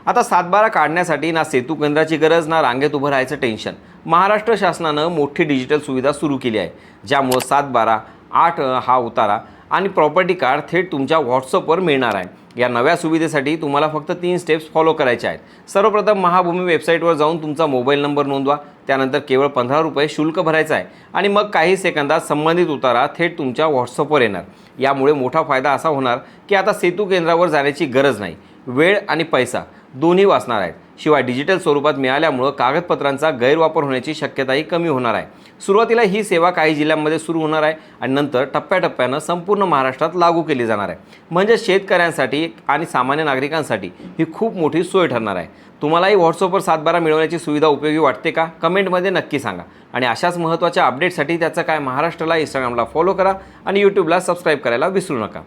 आता 7/12 काढण्यासाठी ना सेतू केंद्राची गरज ना रांगेत उभं राहायचं टेन्शन। महाराष्ट्र शासनानं मोठी डिजिटल सुविधा सुरू केली आहे, ज्यामुळे 7/12, 8 हा उतारा आणि प्रॉपर्टी कार्ड थेट तुमच्या व्हॉट्सअपवर मिळणार आहे। या नव्या सुविधेसाठी तुम्हाला फक्त 3 स्टेप्स फॉलो करायचे आहेत। सर्वप्रथम महाभूमी वेबसाईटवर जाऊन तुमचा मोबाईल नंबर नोंदवा, त्यानंतर केवळ 15 रुपये शुल्क भरायचं आहे आणि मग काही सेकंदात संबंधित उतारा थेट तुमच्या व्हॉट्सअपवर येणार। यामुळे मोठा फायदा असा होणार की आता सेतू केंद्रावर जाण्याची गरज नाही, वेळ आणि पैसा दोन्ही वाचणार आहेत। शिवाय डिजिटल स्वरूपात मिळाल्यामुळे कागदपत्रांचा गैरवापर होण्याची शक्यताही कमी होणार आहे। सुरुवातीला ही सेवा काही जिल्ह्यांमध्ये सुरू होणार आहे आणि नंतर टप्प्याटप्प्यानं संपूर्ण महाराष्ट्रात लागू केली जाणार आहे। म्हणजे शेतकऱ्यांसाठी आणि सामान्य नागरिकांसाठी ही खूप मोठी सोय ठरणार आहे। तुम्हालाही व्हॉट्सअपवर 7/12 मिळवण्याची सुविधा उपयोगी वाटते का? कमेंटमध्ये नक्की सांगा। आणि अशाच महत्त्वाच्या अपडेटसाठी त्याचं काय महाराष्ट्राला इंस्टाग्रामला फॉलो करा आणि यूट्यूबला सबस्क्राईब करायला विसरू नका।